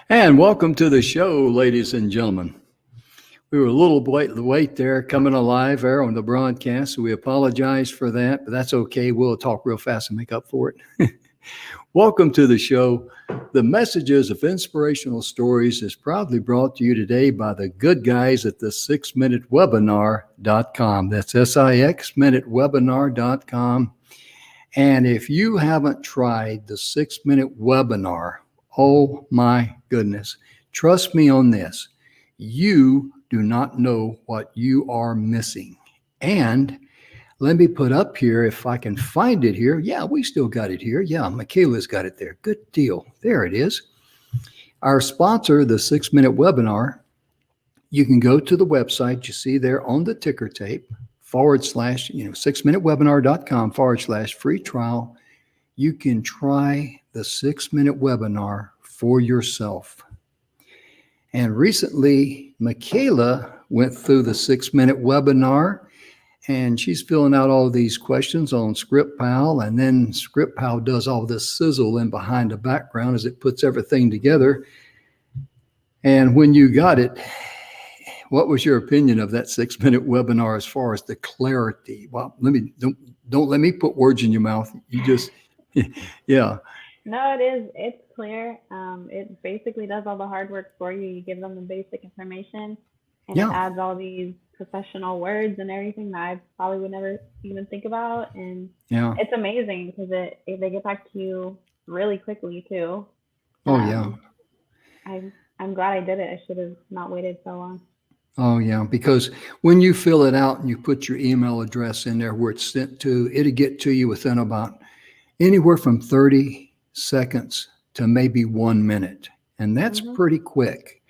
And welcome to the show, ladies and gentlemen. We were a little late there coming alive there on the broadcast, so we apologize for that, but that's okay. We'll talk real fast and make up for it. Welcome to the show. The Messages of Inspirational Stories is proudly brought to you today by the good guys at the 6minutewebinar.com. That's sixminutewebinar.com. And if you haven't tried the 6-minute webinar, oh my goodness, trust me on this. You do not know what you are missing. And let me put up here, if I can find it here. Yeah, we still got it here. Yeah, Mikayla's got it there. Good deal. There it is. Our sponsor, the 6-minute webinar, you can go to the website you see there on the ticker tape, / 6minutewebinar.com / free trial. You can try the 6-minute webinar for yourself. And recently, Mikayla went through the 6-minute webinar, and she's filling out all these questions on ScriptPal, and then ScriptPal does all this sizzle in behind the background as it puts everything together. And when you got it, what was your opinion of that 6-minute webinar as far as the clarity? Well, don't let me put words in your mouth. You just, yeah. No, it is. It's clear. It basically does all the hard work for you. You give them the basic information, and it adds all these professional words and everything that I probably would never even think about. And it's amazing because they get back to you really quickly too. I'm glad I did it. I should have not waited so long. Oh, yeah, because when you fill it out and you put your email address in there where it's sent to, it'll get to you within about anywhere from 30 seconds to maybe 1 minute. And that's pretty quick.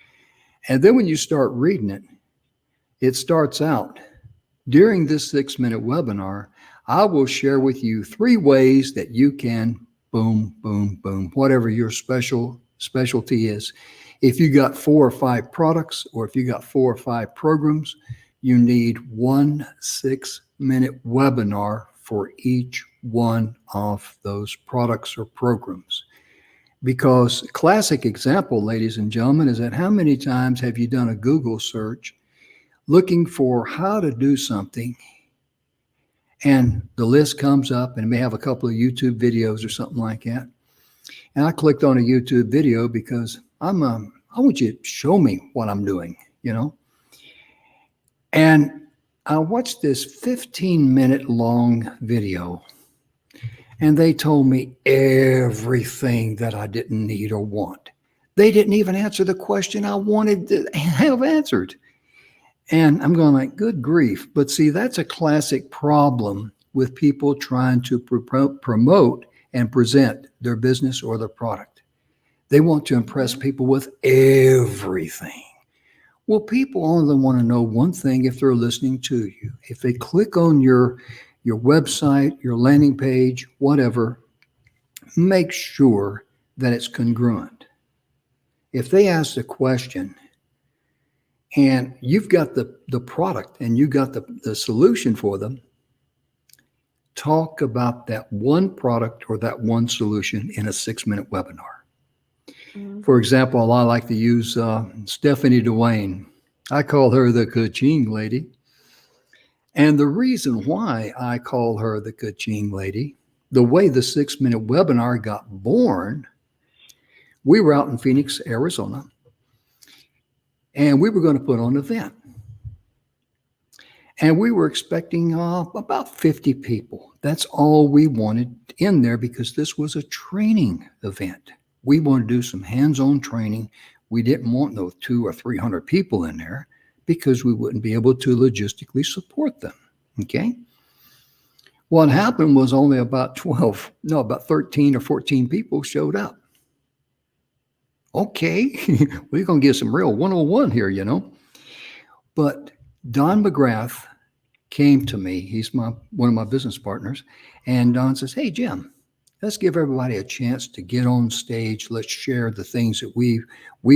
And then when you start reading it, it starts out, during this 6-minute webinar, I will share with you 3 ways that you can boom, boom, boom, whatever your specialty is. If you got 4 or 5 products, or if you got 4 or 5 programs, you need 1 6-minute webinar for each one of those products or programs. Because classic example, ladies and gentlemen, is that how many times have you done a Google search looking for how to do something, and the list comes up and it may have a couple of YouTube videos or something like that. And I clicked on a YouTube video because I want you to show me what I'm doing, And I watched this 15-minute long video, and they told me everything that I didn't need or want. They didn't even answer the question I wanted to have answered. And I'm going like, good grief. But see, that's a classic problem with people trying to promote and present their business or their product. They want to impress people with everything. Well, people only want to know one thing if they're listening to you. If they click on your website, your landing page, whatever, make sure that it's congruent. If they ask the question and you've got the product and you got the solution for them, talk about that one product or that one solution in a 6-minute webinar. For example, I like to use Stephanie Dwayne. I call her the Ka-Ching Lady. And the reason why I call her the Ka-Ching Lady, the way the 6-minute webinar got born, we were out in Phoenix, Arizona, and we were going to put on an event. And we were expecting about 50 people. That's all we wanted in there because this was a training event. We wanted to do some hands-on training. We didn't want no 200 or 300 people in there because we wouldn't be able to logistically support them, okay? What happened was only about 13 or 14 people showed up. Okay, we're going to get some real 101 here, But Don McGrath came to me. He's one of my business partners. And Don says, hey, Jim, let's give everybody a chance to get on stage. Let's share the things that we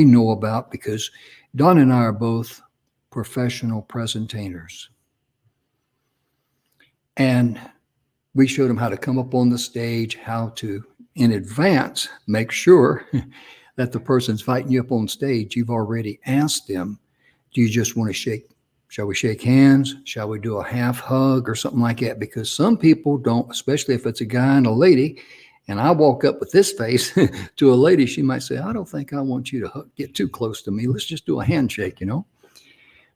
know about, because Don and I are both professional presentators. And we showed them how to come up on the stage, how to, in advance, make sure that the person's fighting you up on stage, you've already asked them, do you just want to shake? Shall we shake hands? Shall we do a half hug or something like that? Because some people don't, especially if it's a guy and a lady, and I walk up with this face to a lady, she might say, I don't think I want you to get too close to me. Let's just do a handshake,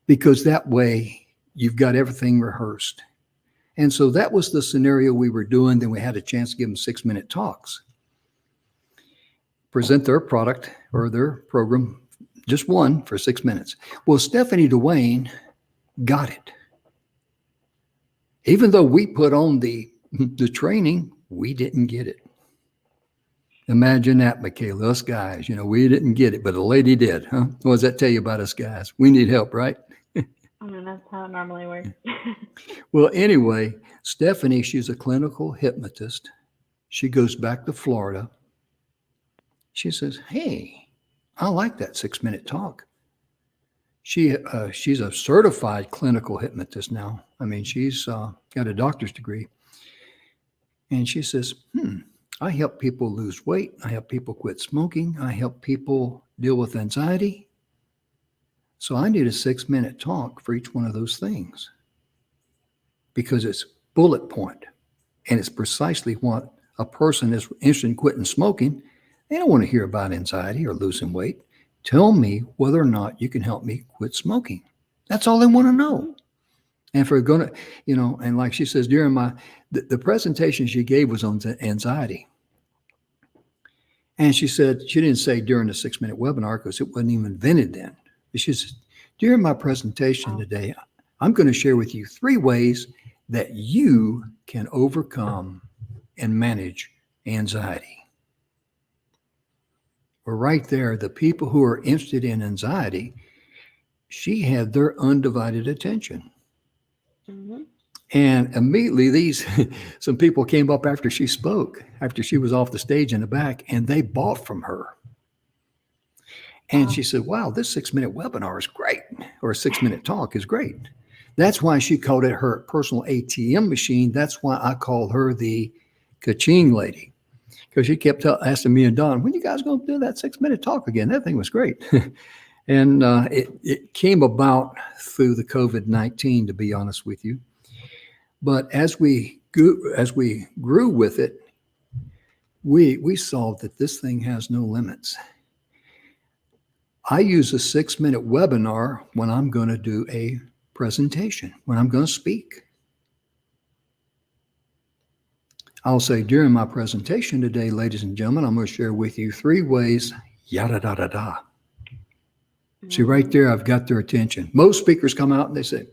because that way you've got everything rehearsed. And so that was the scenario we were doing. Then we had a chance to give them 6-minute talks, present their product or their program, just one for 6 minutes. Well, Stephanie Dwayne got it. Even though we put on the training, we didn't get it. Imagine that, Mikayla, us guys, we didn't get it, but a lady did, huh? What does that tell you about us guys? We need help, right? I mean, that's how it normally works. Well, anyway, Stephanie, she's a clinical hypnotist. She goes back to Florida. She says, hey, I like that 6-minute talk. She's a certified clinical hypnotist now. I mean, she's got a doctor's degree. And she says, I help people lose weight. I help people quit smoking. I help people deal with anxiety. So I need a 6-minute talk for each one of those things because it's bullet point and it's precisely what a person is interested in quitting smoking. They don't want to hear about anxiety or losing weight. Tell me whether or not you can help me quit smoking. That's all they want to know. And if we're going to, and like she says, during the presentation she gave was on anxiety. And she said, she didn't say during the 6-minute webinar because it wasn't even invented then. She said, during my presentation today, I'm going to share with you 3 ways that you can overcome and manage anxiety. Well, right there, the people who are interested in anxiety, she had their undivided attention. Mm-hmm. And immediately some people came up after she spoke, after she was off the stage in the back, and they bought from her. And she said, wow, this 6-minute webinar is great, or a 6-minute talk is great. That's why she called it her personal ATM machine. That's why I call her the ka-ching lady, because she kept asking me and Don, when you guys going to do that 6-minute talk again? That thing was great. And it came about through the COVID-19, to be honest with you. But as we grew with it, we saw that this thing has no limits. I use a 6-minute webinar when I'm going to do a presentation, when I'm going to speak. I'll say during my presentation today, ladies and gentlemen, I'm going to share with you 3 ways, yada, da, da, da. See, right there, I've got their attention. Most speakers come out and they say,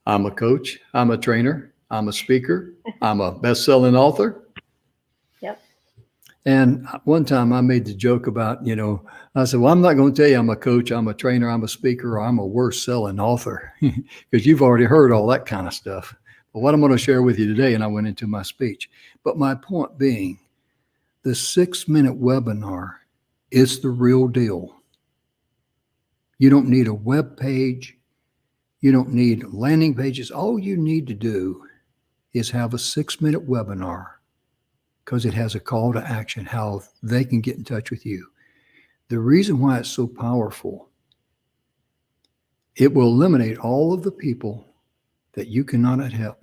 I'm a coach, I'm a trainer, I'm a speaker, I'm a best-selling author. Yep. And one time I made the joke about, I said, well, I'm not going to tell you I'm a coach, I'm a trainer, I'm a speaker, or I'm a worst-selling author, because you've already heard all that kind of stuff. But what I'm going to share with you today, and I went into my speech, but my point being, the 6-minute webinar is the real deal. You don't need a web page. You don't need landing pages. All you need to do is have a 6-minute webinar, because it has a call to action, how they can get in touch with you. The reason why it's so powerful, it will eliminate all of the people that you cannot help,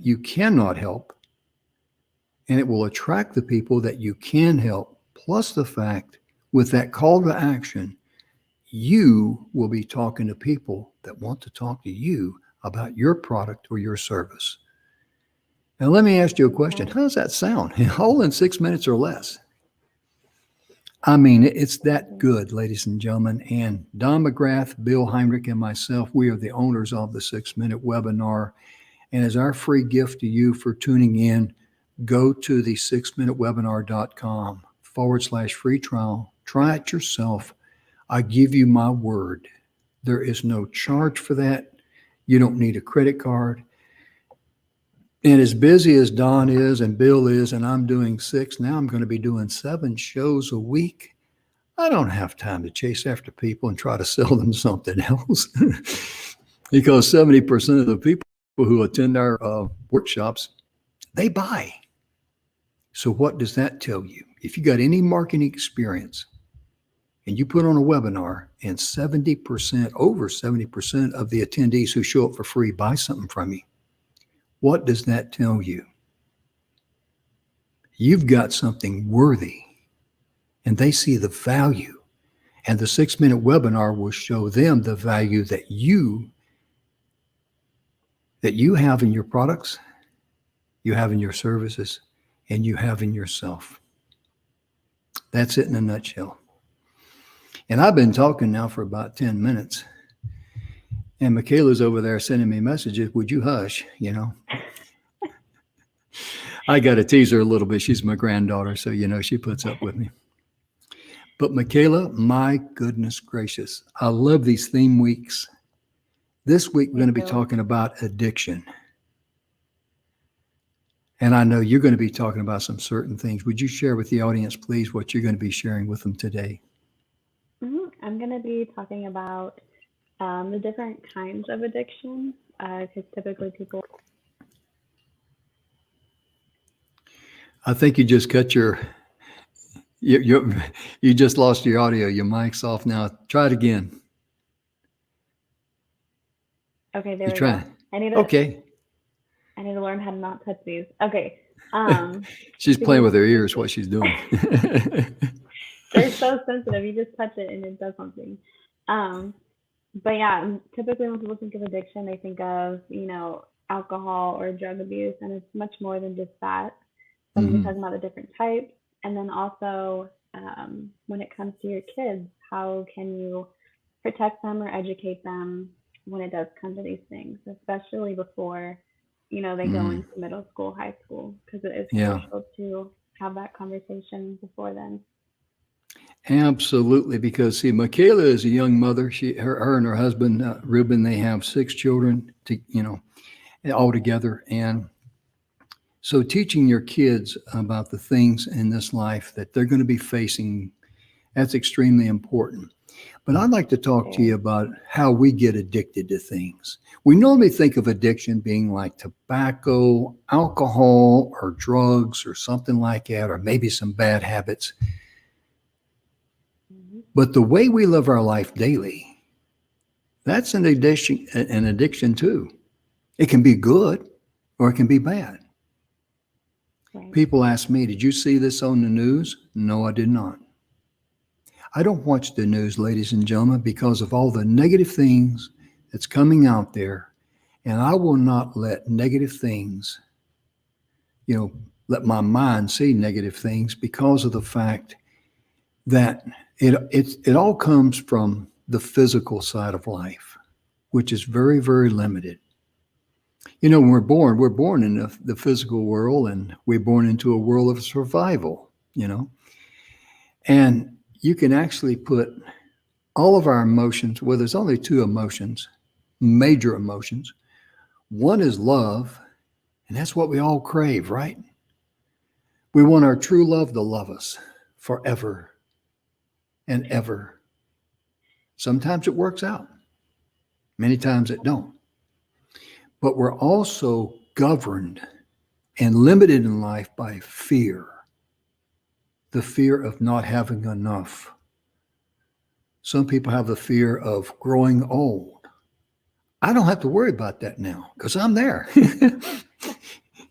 and it will attract the people that you can help, plus the fact with that call to action, you will be talking to people that want to talk to you about your product or your service. Now, let me ask you a question. How does that sound? All in 6 minutes or less. I mean, it's that good, ladies and gentlemen. And Don McGrath, Bill Heinrich, and myself, we are the owners of the 6-minute webinar. And as our free gift to you for tuning in, go to the 6minutewebinar.com/free trial. Try it yourself. I give you my word. There is no charge for that. You don't need a credit card. And as busy as Don is and Bill is, and I'm doing 6, now I'm going to be doing 7 shows a week. I don't have time to chase after people and try to sell them something else because 70% of the people who attend our workshops, they buy. So what does that tell you? If you got any marketing experience, and you put on a webinar and 70%, over 70% of the attendees who show up for free buy something from you, what does that tell you? You've got something worthy, and they see the value. And the 6-minute webinar will show them the value that you have in your products, you have in your services, and you have in yourself. That's it in a nutshell. And I've been talking now for about 10 minutes. And Mikayla's over there sending me messages. Would you hush? You know, I got to tease her a little bit. She's my granddaughter, so, you know, she puts up with me. But Mikayla, my goodness gracious, I love these theme weeks. This week, we're going to be talking about addiction. And I know you're going to be talking about some certain things. Would you share with the audience, please, what you're going to be sharing with them today? I'm going to be talking about the different kinds of addiction, because typically people... I think you just cut you just lost your audio. Your mic's off now. Try it again. Okay, there we go. I need to learn how to not touch these. Okay. She's playing with her ears, what she's doing. They're so sensitive. You just touch it and it does something. But yeah, typically when people think of addiction, they think of, you know, alcohol or drug abuse, and it's much more than just that. So I'm talking about the different types. And then also, when it comes to your kids, how can you protect them or educate them when it does come to these things, especially before, you know, they go into middle school, high school, because it is crucial to have that conversation before then. Absolutely, because see, Mikayla is a young mother. Her and her husband, Ruben, they have 6 children, all together. And so teaching your kids about the things in this life that they're going to be facing, that's extremely important. But I'd like to talk to you about how we get addicted to things. We normally think of addiction being like tobacco, alcohol, or drugs, or something like that, or maybe some bad habits. But the way we live our life daily, that's an addiction too. It can be good or it can be bad. Right. People ask me, did you see this on the news? No, I did not. I don't watch the news, ladies and gentlemen, because of all the negative things that's coming out there. And I will not let negative things, let my mind see negative things, because of the fact that it all comes from the physical side of life, which is very, very limited. You know, when we're born in the physical world, and we're born into a world of survival, and you can actually put all of our emotions, well, there's only 2 emotions, major emotions. One is love, and that's what we all crave, right? We want our true love to love us forever and ever. Sometimes it works out. Many times it don't. But we're also governed and limited in life by fear. The fear of not having enough. Some people have the fear of growing old. I don't have to worry about that now because I'm there.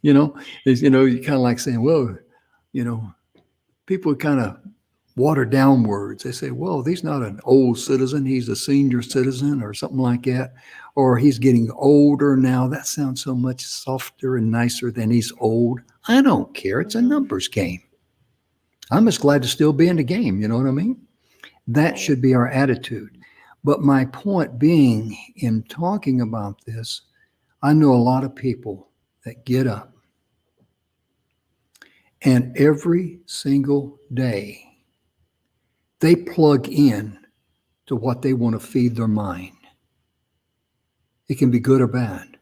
You kind of like saying, well, people kind of water down words. They say, well, he's not an old citizen. He's a senior citizen or something like that. Or he's getting older now. That sounds so much softer and nicer than he's old. I don't care. It's a numbers game. I'm just glad to still be in the game. You know what I mean? That should be our attitude. But my point being, in talking about this, I know a lot of people that get up and every single day they plug in to what they want to feed their mind. It can be good or bad.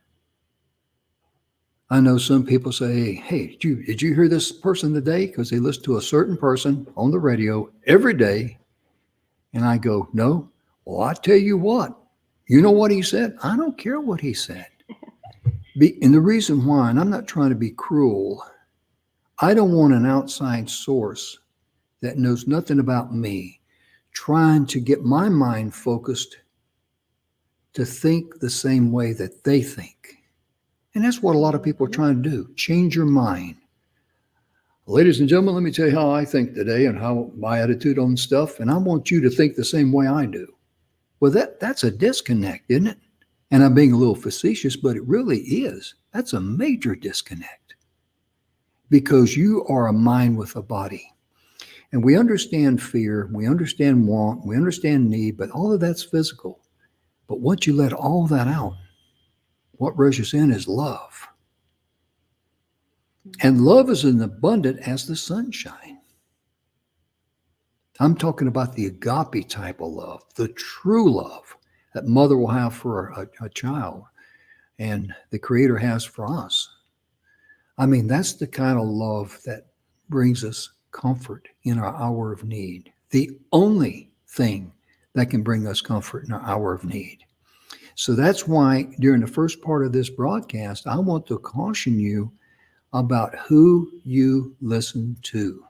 I know some people say, hey, did you hear this person today? Because they listen to a certain person on the radio every day. And I go, no. Well, I tell you what, you know what he said? I don't care what he said. And the reason why, and I'm not trying to be cruel, I don't want an outside source that knows nothing about me trying to get my mind focused to think the same way that they think. And that's what a lot of people are trying to do. Change your mind. Ladies and gentlemen, let me tell you how I think today and how my attitude on stuff. And I want you to think the same way I do. Well, that's a disconnect, isn't it? And I'm being a little facetious, but it really is. That's a major disconnect because you are a mind with a body. And we understand fear, we understand want, we understand need, but all of that's physical. But once you let all that out, what rushes in is love. And love is as abundant as the sunshine. I'm talking about the agape type of love, the true love that mother will have for a child and the Creator has for us. I mean, that's the kind of love that brings us comfort in our hour of need. The only thing that can bring us comfort in our hour of need. So that's why during the first part of this broadcast, I want to caution you about who you listen to.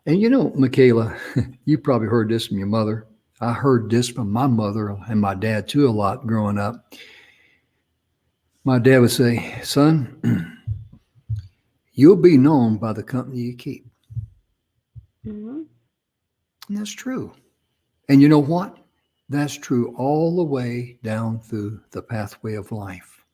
And you know, Mikayla, you probably heard this from your mother. I heard this from my mother and my dad too a lot growing up. My dad would say, son, you'll be known by the company you keep. Mm-hmm. And that's true. And you know what? That's true all the way down through the pathway of life.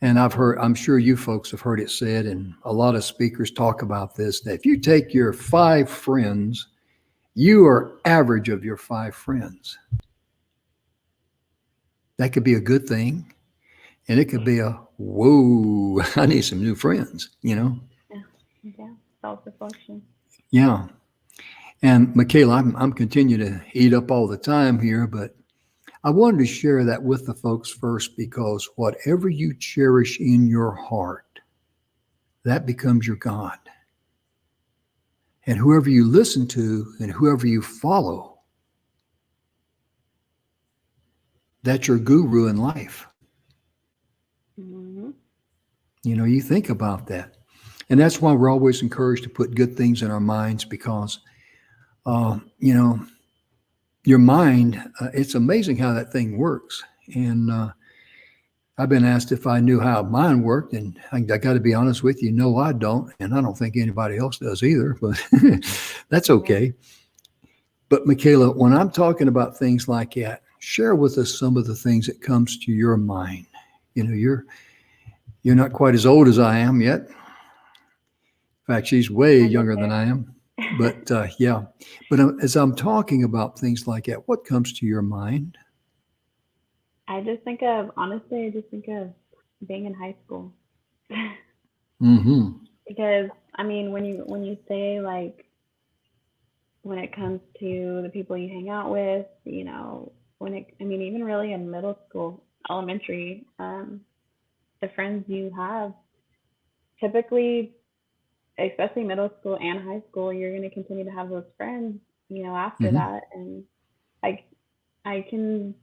And I'm sure you folks have heard it said, and a lot of speakers talk about this, that if you take your 5 friends, you are average of your 5 friends. That could be a good thing. And it could be a, whoa, I need some new friends, you know? Yeah. Self-reflection. Yeah. And Mikayla, I'm continuing to eat up all the time here, but I wanted to share that with the folks first because whatever you cherish in your heart, that becomes your God. And whoever you listen to and whoever you follow, that's your guru in life. Mm-hmm. You know, you think about that. And that's why we're always encouraged to put good things in our minds because, you know, your mind, it's amazing how that thing works. And I've been asked if I knew how mine worked, and I got to be honest with you, no, I don't. And I don't think anybody else does either, but that's okay. But Mikayla, when I'm talking about things like that, share with us some of the things that comes to your mind. You know, you're not quite as old as I am yet. In fact, she's way younger than I am. But yeah, but as I'm talking about things like that, what comes to your mind? Honestly, I just think of being in high school. Mm-hmm. Because I mean, when you say like when it comes to the people you hang out with, you know, I mean, even really in middle school, elementary, the friends you have typically, especially middle school and high school, you're going to continue to have those friends, you know, after that. And I can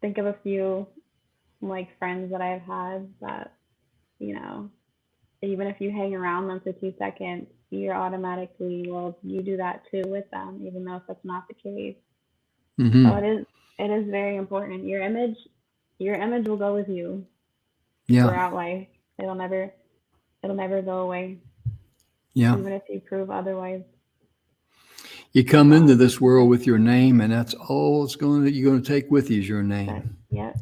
think of a few like friends that I've had that, you know, even if you hang around them for 2 seconds, you're automatically, well, you do that too with them, even though if that's not the case. Mm-hmm. So it is very important. Your image will go with you Yeah. throughout life. It'll never go away. Yeah. Even if you prove otherwise. You come into this world with your name, and that's all you're going to take with you is your name. Yep.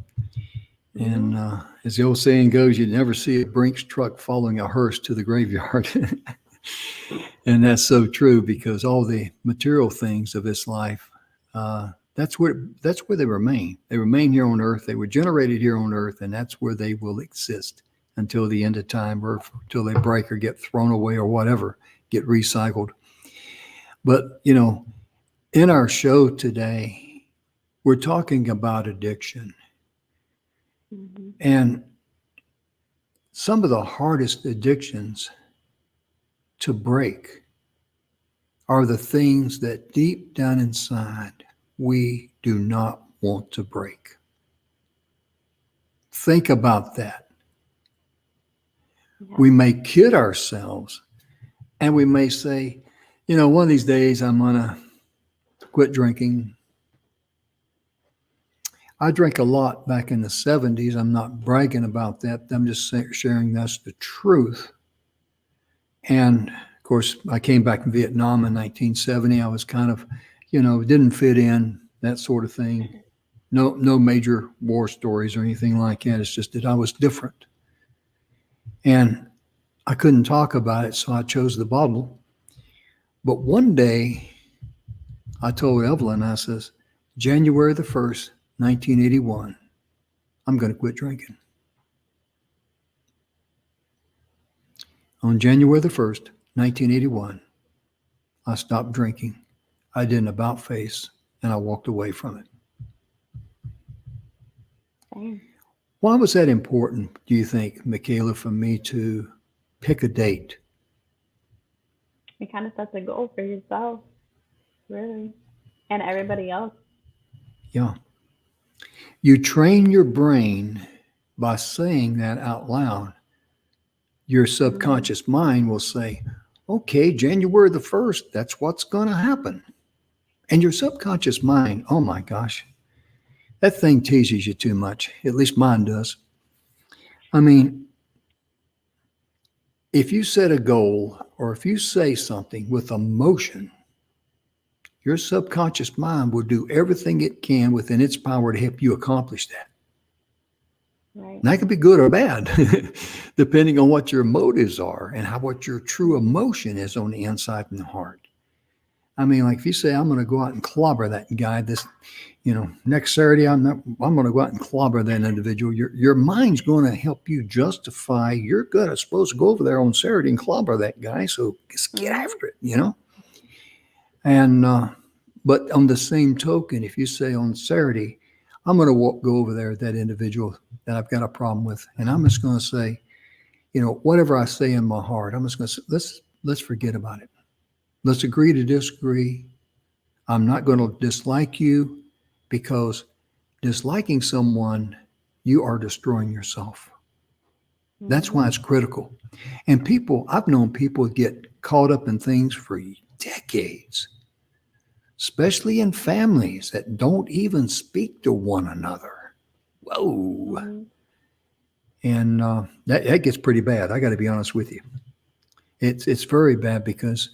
And as the old saying goes, you never see a Brinks truck following a hearse to the graveyard. And that's so true because all the material things of this life, that's where they remain. They remain here on earth. They were generated here on earth, and that's where they will exist until the end of time or until they break or get thrown away or whatever, get recycled. But, you know, in our show today, we're talking about addiction. Mm-hmm. And some of the hardest addictions to break are the things that deep down inside we do not want to break. Think about that. Yeah. We may kid ourselves and we may say, One of these days I'm going to quit drinking. I drank a lot back in the 70s. I'm not bragging about that. I'm just sharing that's the truth. And of course, I came back from Vietnam in 1970. I was kind of, didn't fit in, that sort of thing. No major war stories or anything like that. It's just that I was different. And I couldn't talk about it, so I chose the bottle. But one day, I told Evelyn, I says, January the 1st, 1981, I'm going to quit drinking. On January the 1st, 1981, I stopped drinking. I did an about face, and I walked away from it. Same. Why was that important, do you think, Mikayla, for me to pick a date? It kind of sets a goal for yourself, really, and everybody else. Yeah. You train your brain by saying that out loud. Your subconscious mind will say, okay, January the 1st, that's what's going to happen. And your subconscious mind, oh my gosh, that thing teases you too much. At least mine does. I mean, if you set a goal or if you say something with emotion, your subconscious mind will do everything it can within its power to help you accomplish that. Right. And that could be good or bad, depending on what your motives are and what your true emotion is on the inside and the heart. I mean, like if you say, I'm going to go out and clobber that guy next Saturday, I'm going to go out and clobber that individual. Your mind's going to help you justify you're supposed to go over there on Saturday and clobber that guy. So just get after it, And, but on the same token, if you say on Saturday, I'm going to go over there with that individual that I've got a problem with, and I'm just going to say, whatever I say in my heart, I'm just going to say, let's forget about it. Let's agree to disagree. I'm not going to dislike you because disliking someone, you are destroying yourself. That's why it's critical. And I've known people get caught up in things for decades, especially in families that don't even speak to one another. Whoa. And that gets pretty bad. I got to be honest with you. It's very bad because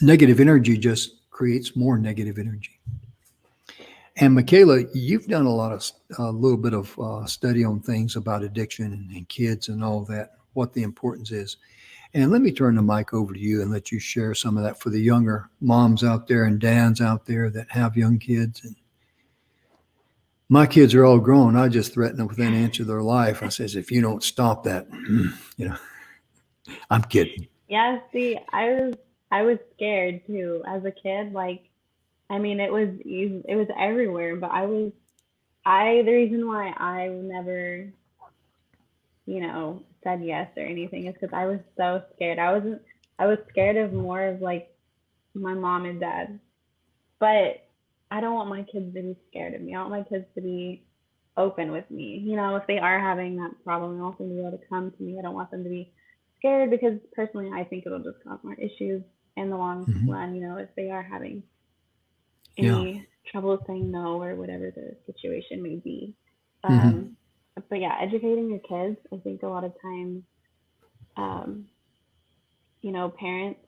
negative energy just creates more negative energy. And Mikayla, you've done a little bit of study on things about addiction and kids and all that, what the importance is. And let me turn the mic over to you and let you share some of that for the younger moms out there and dads out there that have young kids. And my kids are all grown. I just threaten them within an inch of their life. I says, if you don't stop that, I'm kidding. Yeah, see, I was scared too as a kid. Like, I mean, it was everywhere, but the reason why I never, said yes or anything is because I was so scared. I was scared of more of like my mom and dad, but I don't want my kids to be scared of me. I want my kids to be open with me. If they are having that problem, I want them to be able to come to me. I don't want them to be scared because personally, I think it'll just cause more issues in the long run. If they are having any trouble saying no or whatever the situation may be. But yeah, educating your kids, I think a lot of times, um, parents,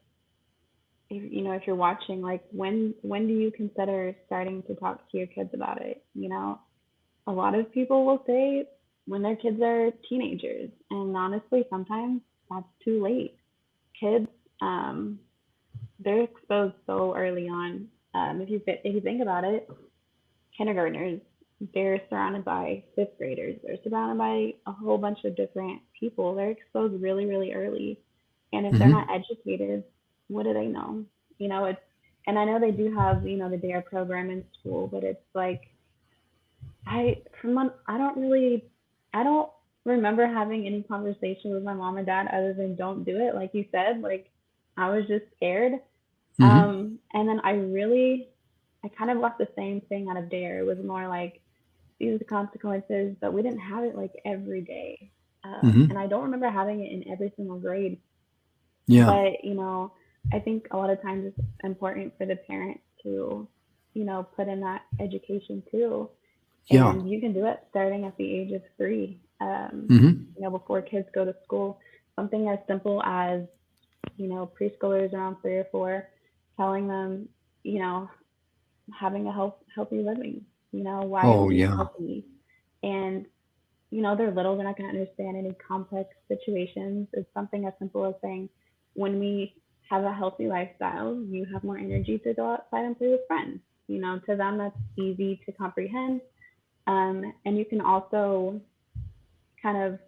if you're watching, like when do you consider starting to talk to your kids about it? A lot of people will say when their kids are teenagers, and honestly, sometimes that's too late. Kids, they're exposed so early on. If you think about it, kindergartners, they're surrounded by fifth graders. They're surrounded by a whole bunch of different people. They're exposed really, really early. And if they're not educated, what do they know? And I know they do have, the DARE program in school, but it's like, I don't remember having any conversation with my mom and dad other than don't do it. Like you said, like I was just scared. And then I kind of left the same thing out of DARE. It was more like, these are the consequences, but we didn't have it like every day. And I don't remember having it in every single grade. Yeah. But, I think a lot of times it's important for the parent to, put in that education too. Yeah. And you can do it starting at the age of 3, Hmm. before kids go to school. Something as simple as, preschoolers around 3 or 4, telling them, you know, having a healthy living, why Oh, is eating yeah. healthy? And, they're little, they're not going to understand any complex situations. It's something as simple as saying, when we have a healthy lifestyle, you have more energy to go outside and play with friends. To them, that's easy to comprehend. And you can also kind of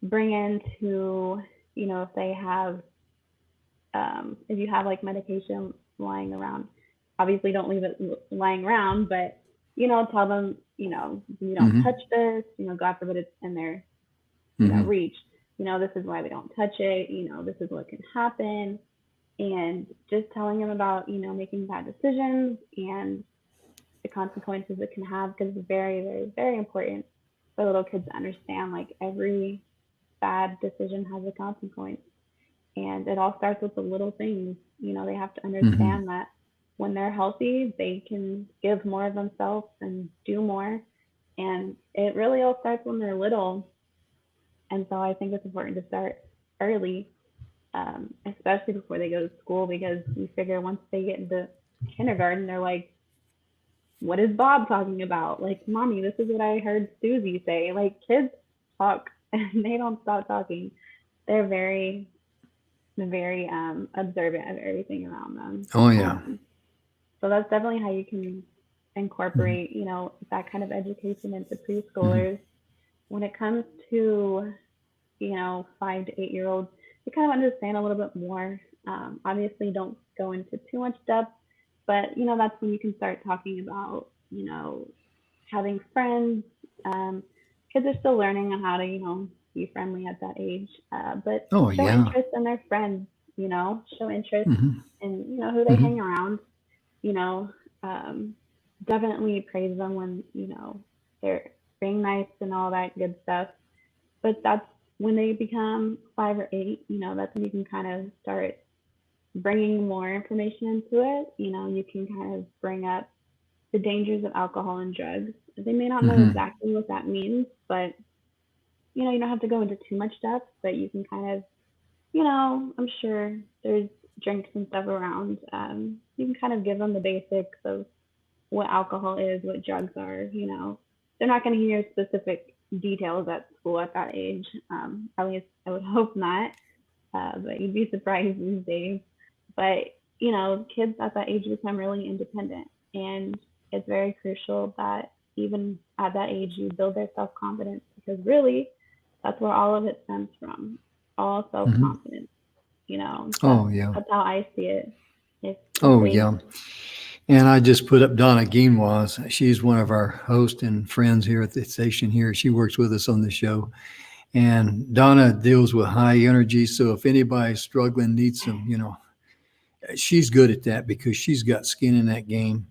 bring into, if they have, if you have like medication lying around, obviously don't leave it lying around, but, tell them, you don't touch Hmm. this, God forbid it's in their, Hmm. reach. This is why we don't touch it. This is what can happen. And just telling them about, making bad decisions and the consequences it can have, because it's very, very, very important for little kids to understand like every bad decision has a consequence. And it all starts with the little things. They have to Hmm. understand that when they're healthy, they can give more of themselves and do more. And it really all starts when they're little. And so I think it's important to start early, especially before they go to school, because you figure once they get into kindergarten, they're like, what is Bob talking about? Like, mommy, this is what I heard Susie say. Like, kids talk and they don't stop talking. They're very, very observant of everything around them. Oh, yeah. So that's definitely how you can Hmm. incorporate, that kind of education into Hmm. preschoolers. When it comes to, 5 to 8 year olds, to kind of understand a little bit more. Obviously, don't go into too much depth, but that's when you can start talking about, having friends. Um, Kids are still learning on how to, be friendly at that age, but Oh, show yeah. interest in their friends. Show interest Hmm. in who they hang Hmm. around. You know, um, Definitely praise them when they're being nice and all that good stuff. But that's when they become 5 or 8. That's when you can kind of start bringing more information into it. You can kind of bring up the dangers of alcohol and drugs. They may not know Hmm. exactly what that means, but you don't have to go into too much depth, but you can kind of, I'm sure there's drinks and stuff around. You can kind of give them the basics of what alcohol is, what drugs are. They're not going to hear specific details at school at that age. At least I would hope not. But you'd be surprised these days. But kids at that age become really independent, and it's very crucial that even at that age you build their self confidence, because really that's where all of it stems from. All self Hmm. confidence. That's Oh, yeah. how I see it. If Oh, they yeah. And I just put up Donna Guinois. She's one of our hosts and friends here at the station here. She works with us on the show. And Donna deals with high energy. So if anybody's struggling, needs some, she's good at that because she's got skin in that game.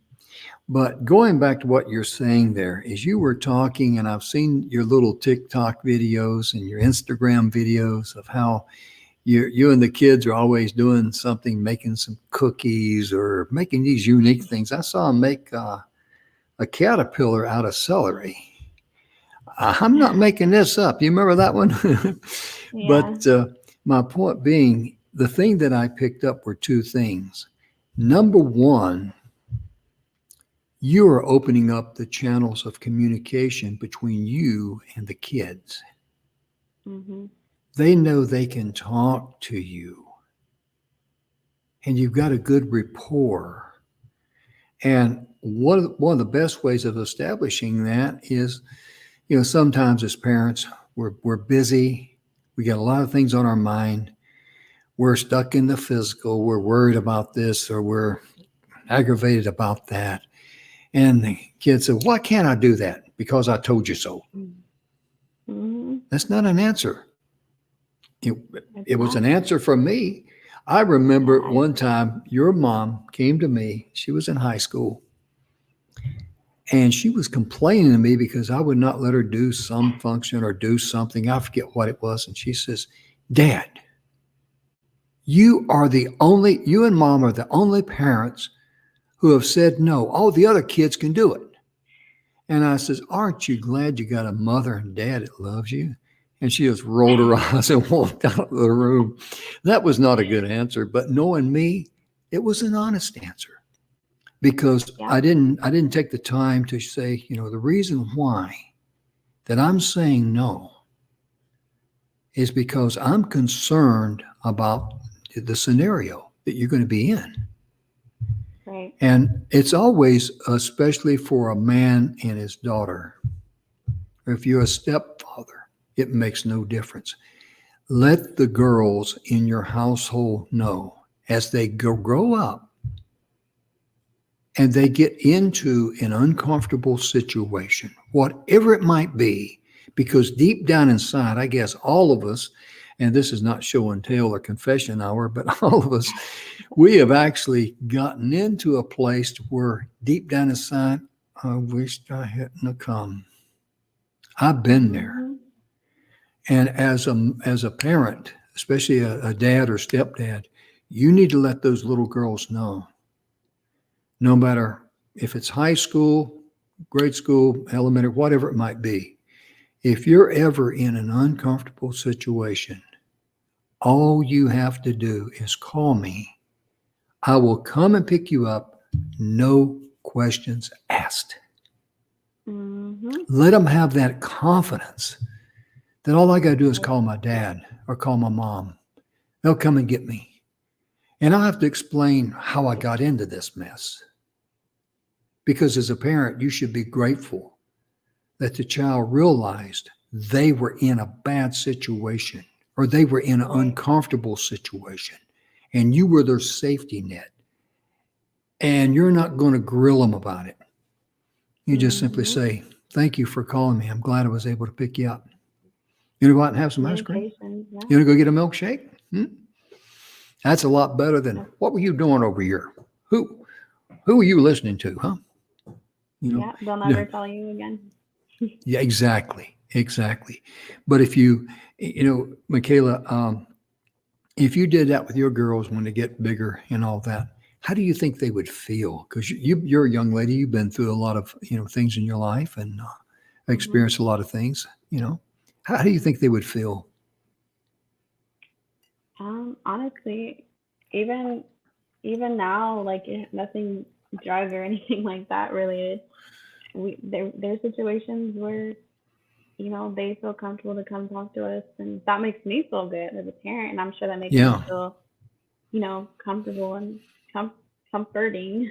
But going back to what you're saying there, as you were talking, and I've seen your little TikTok videos and your Instagram videos of how you and the kids are always doing something, making some cookies or making these unique things. I saw them make a caterpillar out of celery. I'm not making this up. You remember that one? yeah. But my point being, the thing that I picked up were two things. Number one, you are opening up the channels of communication between you and the kids. Mhm. They know they can talk to you, and you've got a good rapport. And one of the best ways of establishing that is, sometimes as parents, we're busy, we got a lot of things on our mind, we're stuck in the physical, we're worried about this or we're aggravated about that. And the kid said, why can't I do that? Because I told you so. Mhm. That's not an answer. It, It's it was not. an answer from me. I remember Yeah. one time your mom came to me. She was in high school and she was complaining to me because I would not let her do some function or do something. I forget what it was. And she says, Dad, You and mom are the only parents who have said no. All the other kids can do it. And I says, aren't you glad you got a mother and dad that loves you? And she just rolled her eyes and walked out of the room. That was not a good answer, but knowing me, it was an honest answer because Yeah. I didn't take the time to say, the reason why that I'm saying no is because I'm concerned about the scenario that you're going to be in. Right. And it's always, especially for a man and his daughter, or if you're a stepfather, it makes no difference. Let the girls in your household know as they grow up and they get into an uncomfortable situation, whatever it might be, because deep down inside, I guess all of us, and this is not show and tell or confession hour, but all of us, we have actually gotten into a place where deep down inside, I wished I hadn't come. I've been there. Mm-hmm. And as a parent, especially a dad or stepdad, you need to let those little girls know, no matter if it's high school, grade school, elementary, whatever it might be, if you're ever in an uncomfortable situation, all you have to do is call me. I will come and pick you up, no questions asked. Mm-hmm. Let them have that confidence that all I got to do is call my dad or call my mom. They'll come and get me. And I'll have to explain how I got into this mess. Because as a parent, you should be grateful that the child realized they were in a bad situation or they were in an uncomfortable situation and you were their safety net. And you're not going to grill them about it. You just simply say, thank you for calling me. I'm glad I was able to pick you up. You want to go out and have some ice cream? Yeah. You want to go get a milkshake? That's a lot better than, what were you doing over here? Who are you listening to, huh? Yeah, they'll never call you again. Yeah, exactly. But if Mikayla, if you did that with your girls when they get bigger and all that, how do you think they would feel? Because you're a young lady, you've been through a lot of things in your life and experienced a lot of things. How do you think they would feel? Honestly, even now, like nothing drugs or anything like that really. There's situations where they feel comfortable to come talk to us, and that makes me feel good as a parent, and I'm sure that makes them feel comfortable and comforting.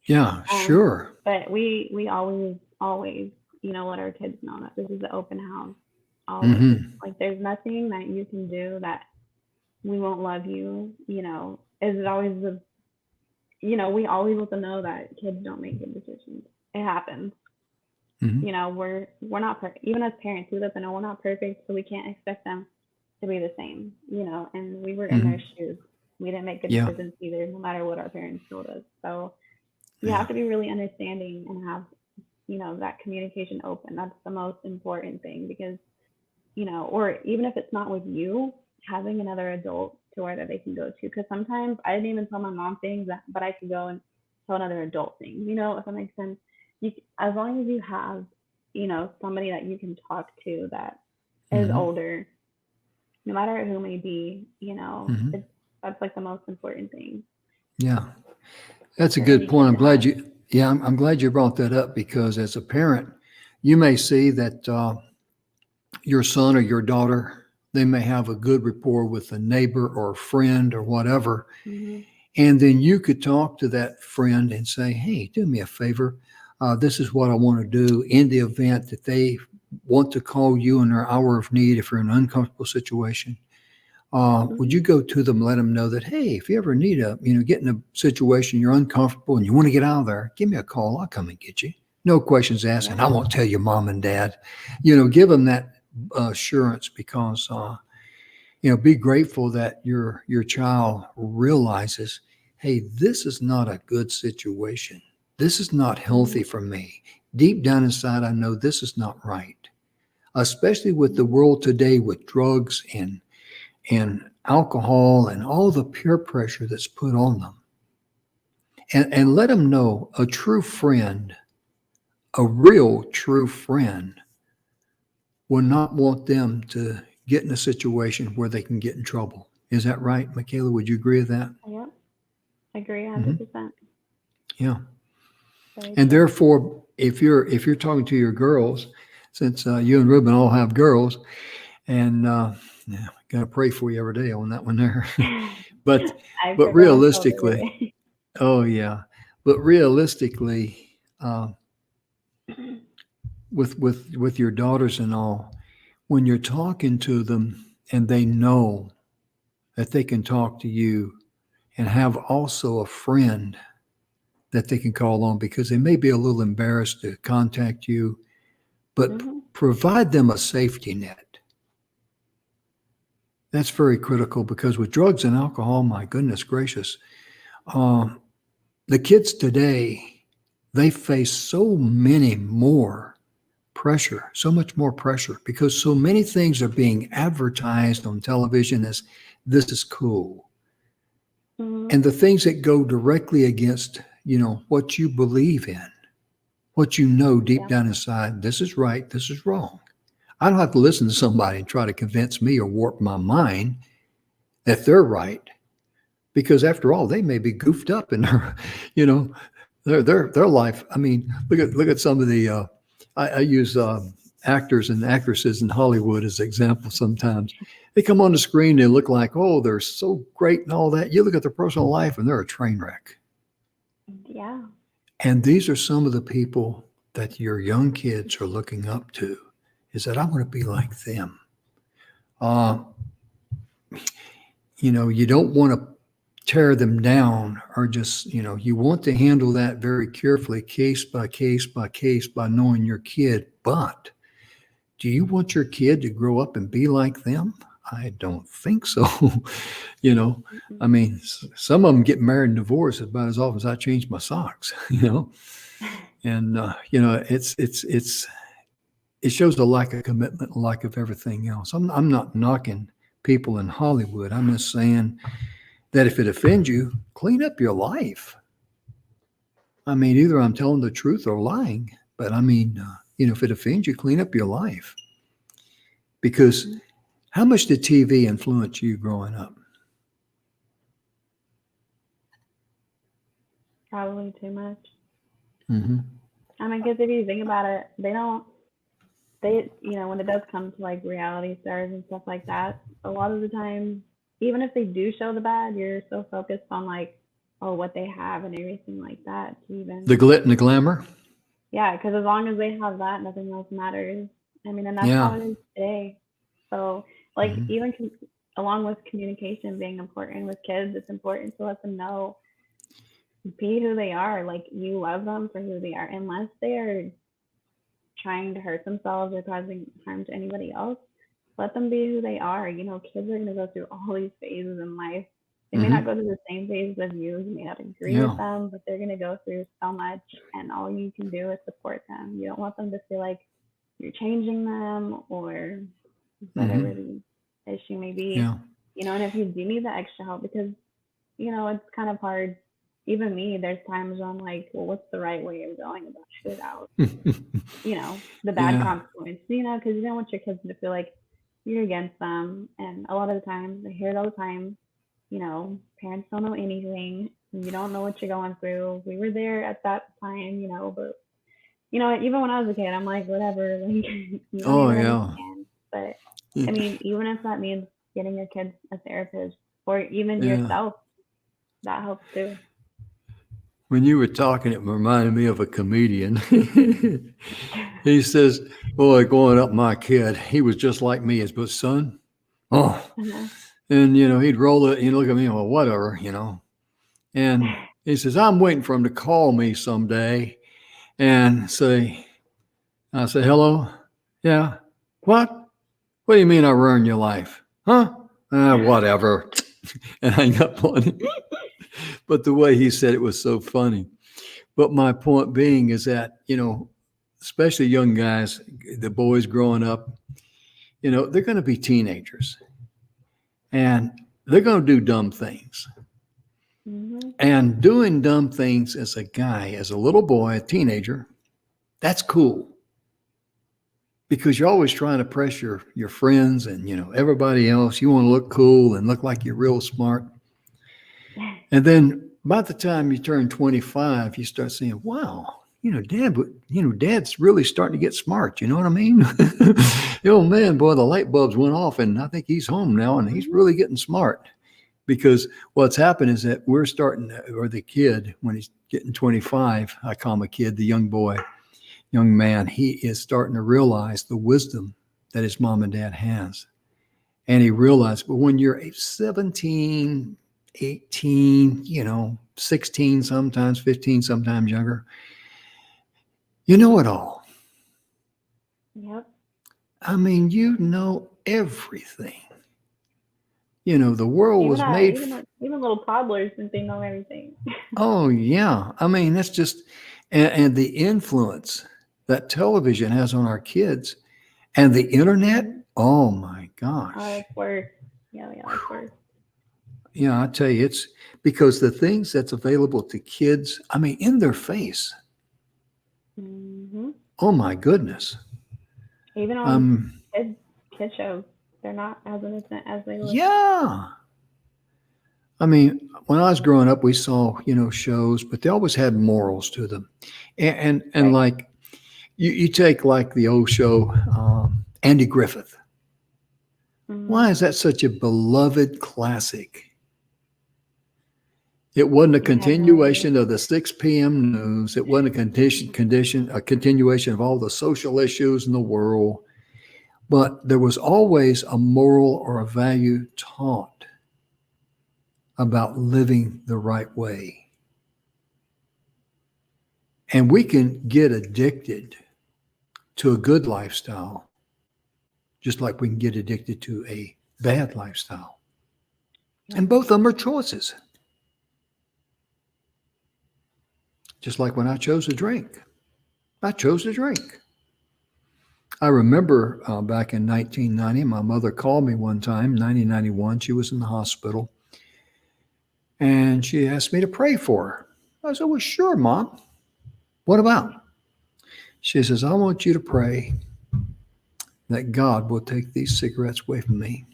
Yeah, sure. But we always let our kids know that this is an open house. Always. Like there's nothing that you can do that we won't love you. Is always we always let them know that kids don't make good decisions. It happens. We're not even as parents, we let them know we're not perfect, so we can't expect them to be the same. And we were in their shoes. We didn't make good decisions either, no matter what our parents told us. So you have to be really understanding and have that communication open. That's the most important thing because or even if it's not with you, having another adult to where that they can go to. Because sometimes I didn't even tell my mom things but I could go and tell another adult things. If that makes sense. As long as you have, somebody that you can talk to that is older, no matter who may be, that's like the most important thing. Yeah, that's a good point. I'm glad you brought that up because as a parent, you may see that your son or your daughter, they may have a good rapport with a neighbor or a friend or whatever. And then you could talk to that friend and say, hey, do me a favor. This is what I want to do in the event that they want to call you in their hour of need if you're in an uncomfortable situation. Would you go to them, let them know that, hey, if you ever need get in a situation, you're uncomfortable and you want to get out of there, give me a call. I'll come and get you. No questions asked. And I won't tell your mom and dad, give them that assurance because, be grateful that your child realizes, hey, this is not a good situation. This is not healthy for me. Deep down inside, I know this is not right, especially with the world today with drugs and alcohol and all the peer pressure that's put on them. And let them know a true friend, a real true friend, will not want them to get in a situation where they can get in trouble. Is that right, Mikayla? Would you agree with that? Yep. I agree Mm-hmm. 100%. Yeah. Very And true. therefore, if you're talking to your girls, since you and Ruben all have girls, and yeah, gotta pray for you every day on that one there. but I but prepare myself every realistically, day. oh yeah, but realistically, with your daughters and all, when you're talking to them and they know that they can talk to you and have also a friend that they can call on, because they may be a little embarrassed to contact you, but provide them a safety net. That's very critical, because with drugs and alcohol, my goodness gracious, the kids today, they face so many more pressure, so much more pressure, because so many things are being advertised on television as this is cool. And the things that go directly against, what you believe in, what you know deep down inside, this is right, this is wrong. I don't have to listen to somebody and try to convince me or warp my mind that they're right, because after all, they may be goofed up in their, their life. I mean, look at some of the. I use actors and actresses in Hollywood as examples. Sometimes they come on the screen, they look like, oh, they're so great and all that. You look at their personal life, and they're a train wreck. Yeah. And these are some of the people that your young kids are looking up to. Is that I want to be like them. You don't want to tear them down, or just, you want to handle that very carefully, case by case by case, by knowing your kid. But do you want your kid to grow up and be like them? I don't think so. I mean, some of them get married and divorced about as often as I change my socks, and, it shows a lack of commitment, a lack of everything else. I'm not knocking people in Hollywood. I'm just saying that if it offends you, clean up your life. I mean, either I'm telling the truth or lying, but I mean, if it offends you, clean up your life. Because how much did TV influence you growing up? Probably too much. Mm-hmm. I mean, because if you think about it, when it does come to like reality stars and stuff like that, a lot of the time, even if they do show the bad, you're so focused on like, oh, what they have and everything like that. The glit and the glamour. Yeah, because as long as they have that, nothing else matters. I mean, and that's how it is today. So, like, even along with communication being important with kids, it's important to let them know, be who they are. Like, you love them for who they are, unless they are trying to hurt themselves or causing harm to anybody else. Let them be who they are. Kids are going to go through all these phases in life. They may not go through the same phases as you. You may not agree with them, but they're going to go through so much, and all you can do is support them. You don't want them to feel like you're changing them or whatever the issue may be. Yeah. And if you do need that extra help, because, it's kind of hard. Even me, there's times where I'm like, well, what's the right way of going about shit out? The bad consequence, because you don't want your kids to feel like you're against them. And a lot of the times, I hear it all the time, parents don't know anything. You don't know what you're going through. We were there at that time, but, even when I was a kid, I'm like, whatever. Like, you don't even understand. But, I mean, even if that means getting your kids a therapist or even yourself, that helps too. When you were talking, it reminded me of a comedian. He says, boy, growing up, my kid, he was just like me, his son. Oh, and, he'd roll it, look at me, well, whatever, And he says, I'm waiting for him to call me someday and say, I say, hello? Yeah. What? What do you mean I ruined your life? Huh? Whatever. And hang up on him. But the way he said it was so funny. But my point being is that, especially young guys, the boys growing up, they're going to be teenagers. And they're going to do dumb things. Mhm. And doing dumb things as a guy, as a little boy, a teenager, that's cool. Because you're always trying to press your friends and everybody else. You want to look cool and look like you're real smart. And then by the time you turn 25, you start saying, wow, Dad's really starting to get smart. You know what I mean? The old man, boy, the light bulbs went off and I think he's home now and he's really getting smart. Because what's happened is that we're starting to, or the kid, when he's getting 25, I call him a kid, the young boy, young man, he is starting to realize the wisdom that his mom and dad has. And he realized, but when you're 17, 18, 16 sometimes, 15 sometimes younger, you know it all. Yep. I mean, you know everything. The world was made. Even little toddlers think they know everything. Oh, yeah. I mean, that's just, and the influence that television has on our kids and the internet. Oh, my gosh. Oh, it's worse. Yeah, it's worse. Yeah, I tell you, it's because the things that's available to kids, I mean, in their face. Mm-hmm. Oh, my goodness. Even on kid shows, they're not as innocent as they look. Yeah. I mean, when I was growing up, we saw, shows, but they always had morals to them. And Right. like, you take like the old show, Andy Griffith. Mm-hmm. Why is that such a beloved classic? It wasn't a continuation of the 6 p.m. news. It wasn't a continuation of all the social issues in the world. But there was always a moral or a value taught about living the right way. And we can get addicted to a good lifestyle, just like we can get addicted to a bad lifestyle. And both of them are choices. Just like when I chose to drink. I chose to drink. I remember back in 1990, my mother called me one time, 1991. She was in the hospital. And she asked me to pray for her. I said, well, sure, Mom. What about? She says, I want you to pray that God will take these cigarettes away from me.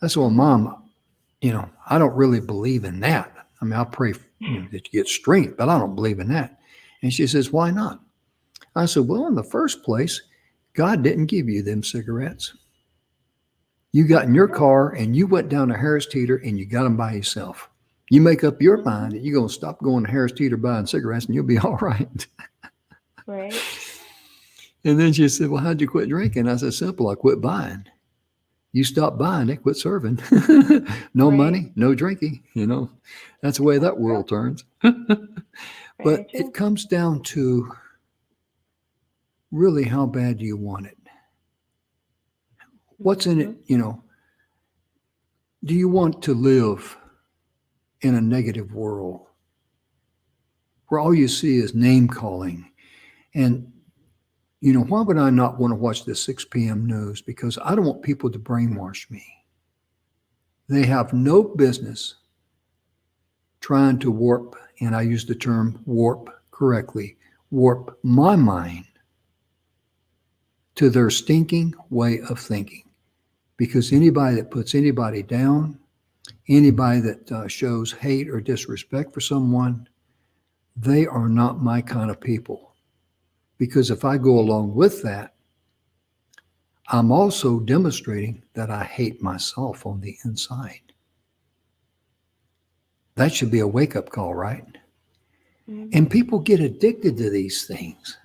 I said, well, Mom, I don't really believe in that. I mean, I'll pray that you get strength, but I don't believe in that. And she says, why not? I said, well, in the first place, God didn't give you them cigarettes. You got in your car and you went down to Harris Teeter and you got them by yourself. You make up your mind that you're going to stop going to Harris Teeter buying cigarettes and you'll be all right. Right. And then she said, well, how'd you quit drinking? I said, simple, I quit buying. You stop buying, they quit serving. No money, no drinking. That's the way that world turns. But it comes down to really how bad do you want it? What's in it? Do you want to live in a negative world where all you see is name calling? And, why would I not want to watch the 6 p.m. news? Because I don't want people to brainwash me. They have no business trying to warp, and I use the term warp correctly, warp my mind to their stinking way of thinking. Because anybody that puts anybody down, anybody that shows hate or disrespect for someone, they are not my kind of people. Because if I go along with that, I'm also demonstrating that I hate myself on the inside. That should be a wake-up call, right? Mm-hmm. And people get addicted to these things.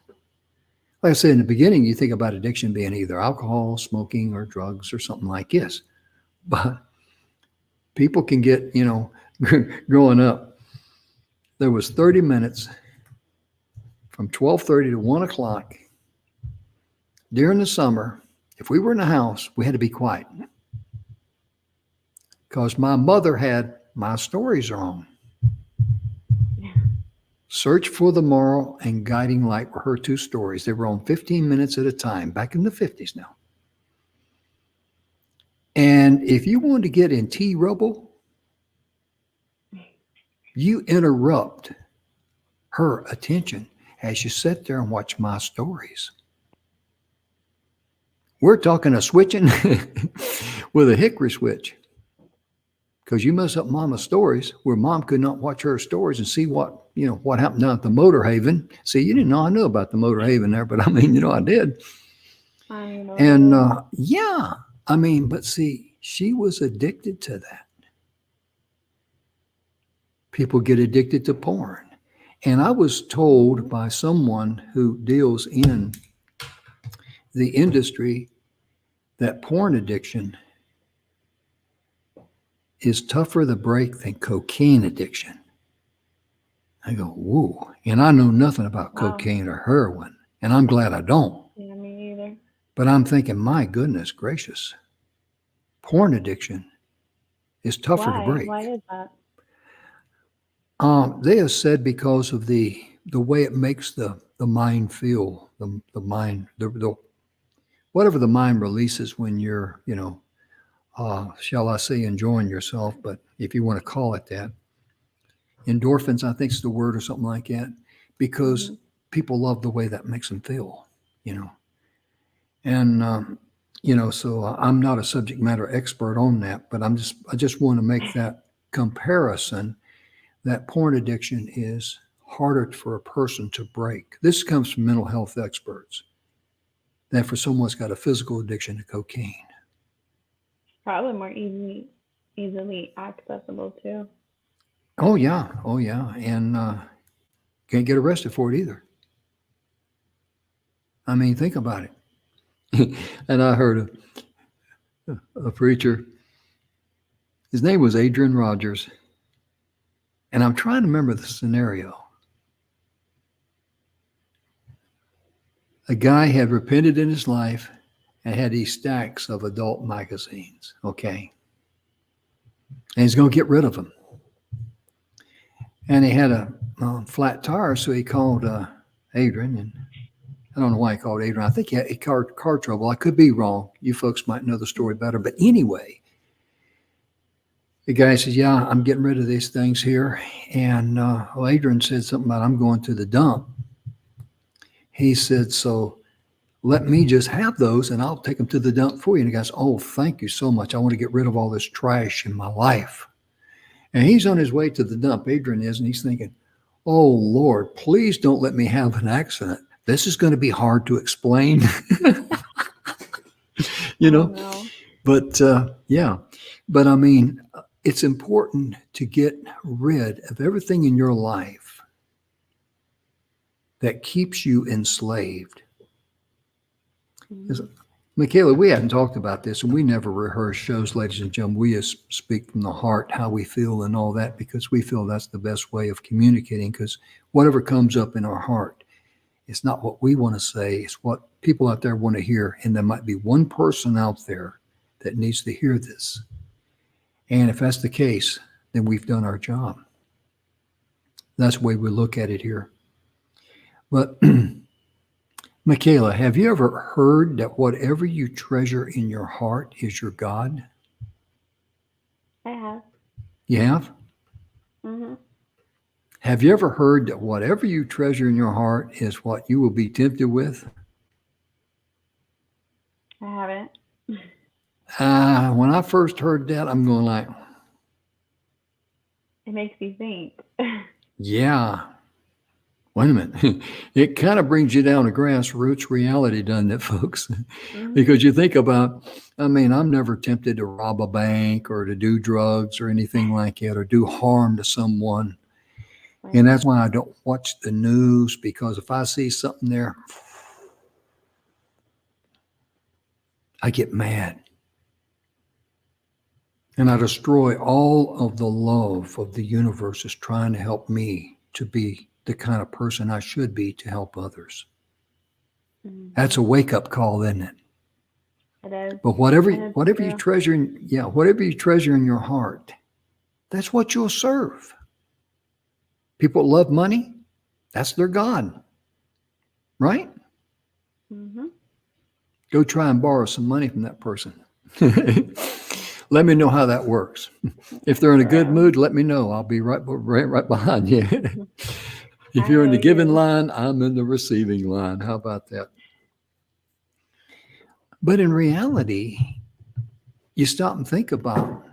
Like I said in the beginning, you think about addiction being either alcohol, smoking, or drugs, or something like this. But people can get, growing up, there was 30 minutes from 12:30 to 1 o'clock during the summer. If we were in the house, we had to be quiet because my mother had my stories wrong. Search for the Moral and Guiding Light were her two stories. They were on 15 minutes at a time, back in the 50s now. And if you want to get in T-rubble, you interrupt her attention as you sit there and watch my stories. We're talking a switching with a hickory switch. Because you mess up mama's stories where mom could not watch her stories and see what happened down at the Motor Haven. See, you didn't know I knew about the Motor Haven there, but I mean, I did. And yeah, I mean, but see, she was addicted to that. People get addicted to porn. And I was told by someone who deals in the industry that porn addiction is tougher to break than cocaine addiction. I go, whoa. And I know nothing about cocaine or heroin. And I'm glad I don't. Yeah, me either. But I'm thinking, my goodness gracious, porn addiction is tougher to break. Why is that? They have said because of the way it makes the mind feel, the mind, whatever the mind releases when you're, shall I say, enjoying yourself, but if you want to call it that. Endorphins, I think is the word or something like that, because people love the way that makes them feel, And, so I'm not a subject matter expert on that, but I just want to make that comparison that porn addiction is harder for a person to break. This comes from mental health experts than for someone that's got a physical addiction to cocaine. Probably more easily accessible too. Oh yeah, and can't get arrested for it either. I mean, think about it. And I heard a preacher. His name was Adrian Rogers, and I'm trying to remember the scenario. A guy had repented in his life and had these stacks of adult magazines. Okay, and he's going to get rid of them. And he had a flat tire, so he called Adrian, and I don't know why he called Adrian. I think he had car trouble. I could be wrong. You folks might know the story better. But anyway, the guy says, yeah, I'm getting rid of these things here. And Adrian said something about, I'm going to the dump. He said, so let me just have those and I'll take them to the dump for you. And the guy says, oh, thank you so much. I want to get rid of all this trash in my life. And he's on his way to the dump, Adrian is, and he's thinking, oh, Lord, please don't let me have an accident. This is going to be hard to explain. No. But yeah. But I mean, it's important to get rid of everything in your life that keeps you enslaved. Mikayla, we hadn't talked about this, and we never rehearse shows, ladies and gentlemen. We just speak from the heart, how we feel and all that, because we feel that's the best way of communicating, because whatever comes up in our heart, it's not what we want to say, it's what people out there want to hear. And there might be one person out there that needs to hear this. And if that's the case, then we've done our job. That's the way we look at it here. But Mikayla, have you ever heard that whatever you treasure in your heart is your God? I have. You have? Mm-hmm. Have you ever heard that whatever you treasure in your heart is what you will be tempted with? I haven't. When I first heard that, I'm going like, It makes you think. yeah. Wait a minute. It kind of brings you down to grassroots reality, doesn't it, folks? Mm-hmm. Because you think about, I mean, I'm never tempted to rob a bank or to do drugs or anything like that or do harm to someone. Right. And that's why I don't watch the news, because if I see something there, I get mad. And I destroy all of the love of the universe is trying to help me to be the kind of person I should be to help others. Mm-hmm. That's a wake-up call, isn't it? It is. But whatever true. you treasure whatever you treasure in your heart, that's what you'll serve. People love money, that's their God. Right? Mm-hmm. Go try and borrow some money from that person. Let me know how that works. If they're in a good Bro. mood, let me know. I'll be right behind you. If I you're in the know giving you. line, I'm in the receiving line. How about that? But in reality, you stop and think about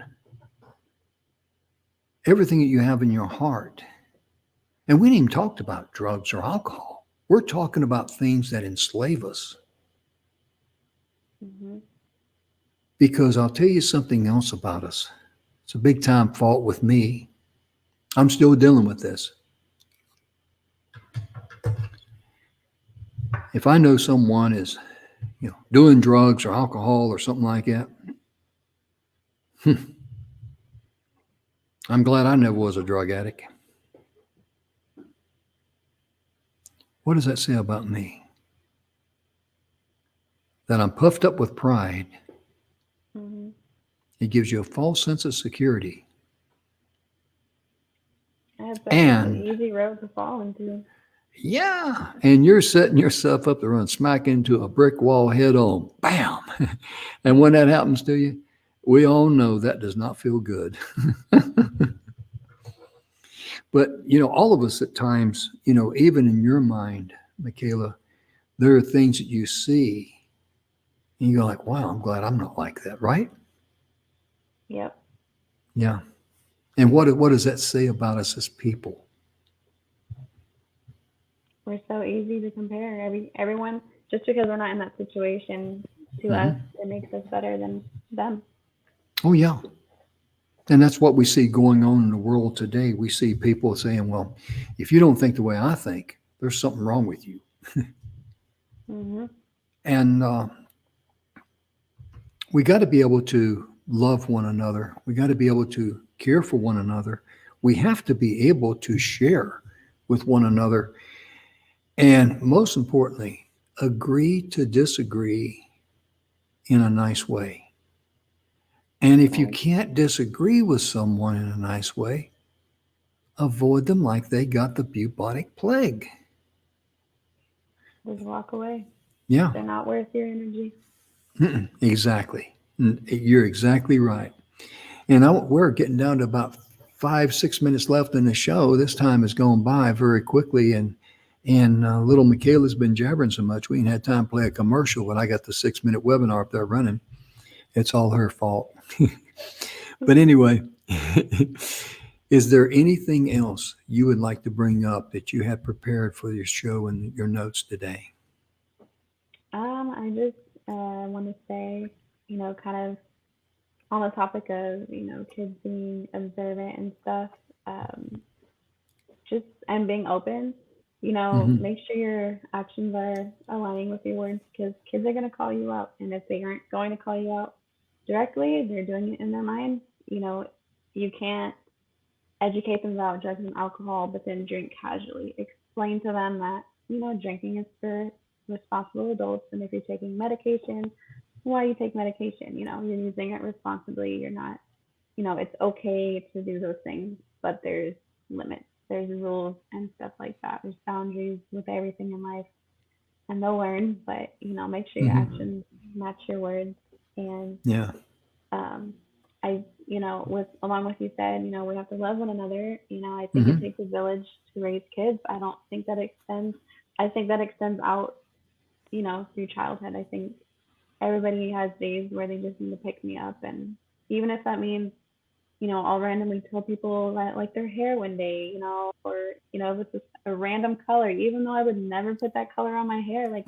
everything that you have in your heart. And we didn't even talked about drugs or alcohol. We're talking about things that enslave us. Hmm. Because I'll tell you something else about us. It's a big time fault with me. I'm still dealing with this. If I know someone is, doing drugs or alcohol or something like that, I'm glad I never was a drug addict. What does that say about me? That I'm puffed up with pride. Hmm. It gives you a false sense of security. It's an And easy road to fall into. yeah, and you're setting yourself up to run smack into a brick wall head on. Bam. And when that happens to you, we all know that does not feel good. But, all of us at times, even in your mind, Mikayla, there are things that you see and you go like, wow, I'm glad I'm not like that, right? Yep. Yeah. And what does that say about us as people? We're so easy to compare. Everyone, just because we're not in that situation, to us, Hmm. it makes us better than them. Oh, yeah. And that's what we see going on in the world today. We see people saying, well, if you don't think the way I think, there's something wrong with you. Hmm. And we got to be able to love one another. We got to be able to care for one another. We have to be able to share with one another. And most importantly, agree to disagree in a nice way. And if you Right. can't disagree with someone in a nice way, avoid them like they got the bubonic plague. Just walk away. Yeah, They're not worth your energy. exactly. You're exactly right. And we're getting down to about 5, 6 minutes left in the show. This time has gone by very quickly, and little Michaela's been jabbering so much we ain't had time to play a commercial. But I got the 6 minute webinar up there running. It's all her fault. But anyway, is there anything else you would like to bring up that you had prepared for your show and your notes today? I just want to say, kind of on the topic of, kids being observant and stuff, um, just and being open, Hmm. make sure your actions are aligning with your words because kids are going to call you out. And if they aren't going to call you out directly, they're doing it in their mind. You can't educate them about drugs and alcohol, but then drink casually. Explain to them that, drinking is for responsible adults. And if you're taking medication, why you take medication? You're using it responsibly. You're not, it's okay to do those things, but there's limits, there's rules and stuff like that. There's boundaries with everything in life, and they'll learn. But make sure your Hmm. actions match your words. And Yeah. um, with along with you said, we have to love one another. I think it Hmm. takes a village to raise kids. I don't think that extends. I think that extends out, through childhood. I think everybody has days where they just need to pick me up, and even if that means I'll randomly tell people that like their hair one day, or if it's just a random color, even though I would never put that color on my hair, like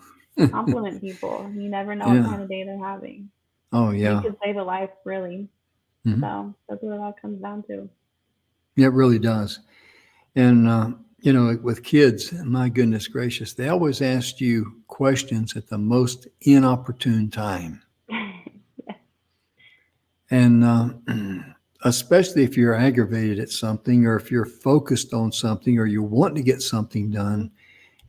compliment people. You never know what Yeah. kind of day they're having. Oh, You yeah. could save a life, really. Hmm. So that's what it all comes down to. Yeah, it really does. And, with kids, my goodness gracious, they always ask you questions at the most inopportune time. Yeah. And especially if you're aggravated at something or if you're focused on something or you want to get something Hmm. done.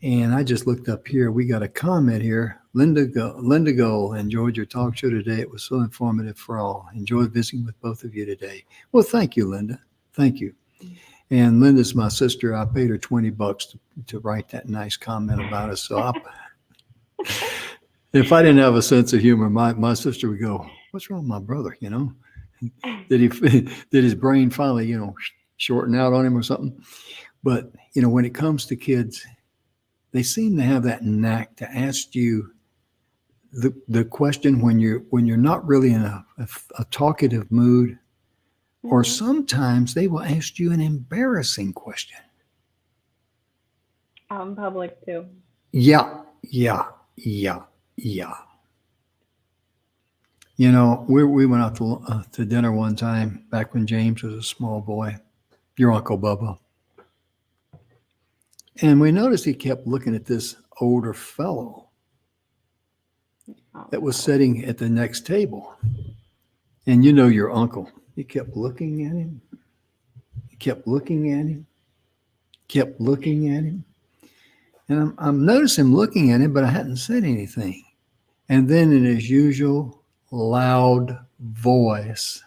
And I just looked up here. We got a comment here. Linda Gold enjoyed your talk show today. It was so informative for all. Enjoyed visiting with both of you today. Well, thank you, Linda. Thank you. And Linda's my sister. I paid her $20 to write that nice comment about us. So if I didn't have a sense of humor, my sister would go, "What's wrong with my brother?" Did he? Did his brain finally, shorten out on him or something? But when it comes to kids, they seem to have that knack to ask you the question when you're not really in a talkative mood, or Mhm. sometimes they will ask you an embarrassing question. Out in public too. Yeah, yeah, yeah, yeah. We went out to dinner one time back when James was a small boy, your Uncle Bubba. And we noticed he kept looking at this older fellow Oh that was no. sitting at the next table. And your uncle. He kept looking at him, he kept looking at him, kept looking at him. And I'm noticing him looking at him, but I hadn't said anything. And then in his usual loud voice,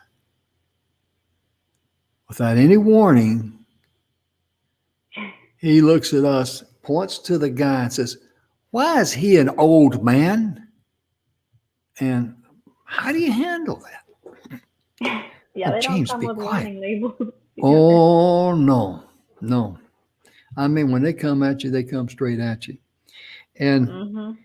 without any warning, he looks at us, points to the guy, and says, "Why is he an old man?" And how do you handle that? Yeah, Oh, they don't James, come be with quiet. warning labels together. Oh, no, no. I mean, when they come at you, they come straight at you. And Mhm.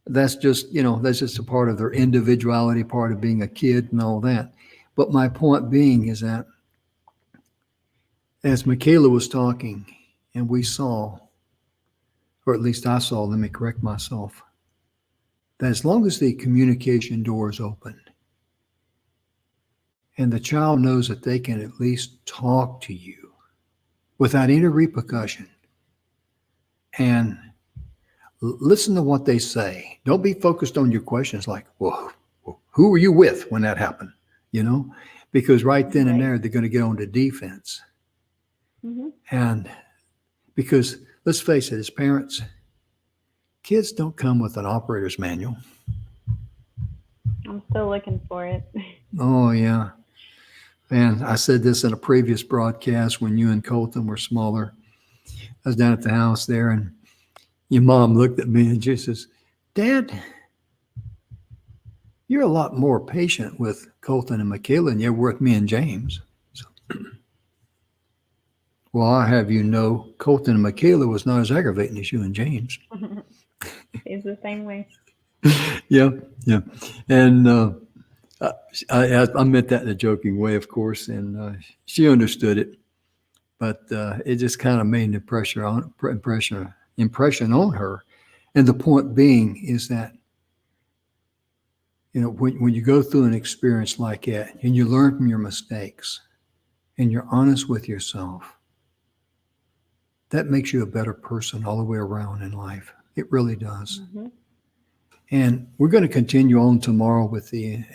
that's just a part of their individuality, part of being a kid and all that. But my point being is that as Mikayla was talking, and we saw, or at least I saw, let me correct myself, that as long as the communication door is open and the child knows that they can at least talk to you without any repercussion and listen to what they say. Don't be focused on your questions like, well, who were you with when that happened? You know, because right then and Right. there, they're going to get on to defense. Mhm. And because let's face it, as parents, kids don't come with an operator's manual. I'm still looking for it. Oh, yeah. And I said this in a previous broadcast when you and Colton were smaller. I was down at the house there, and your mom looked at me and she says, "Dad, you're a lot more patient with Colton and Mikayla than you were with me and James." So, well, I have you know, Colton and Mikayla was not as aggravating as you and James. It's the same way. Yeah, yeah. And I, I meant that in a joking way, of course, and she understood it. But it just kind of made an impression on her. And the point being is that when you go through an experience like that and you learn from your mistakes and you're honest with yourself, that makes you a better person all the way around in life. It really does. Mhm. And we're going to continue on tomorrow with we're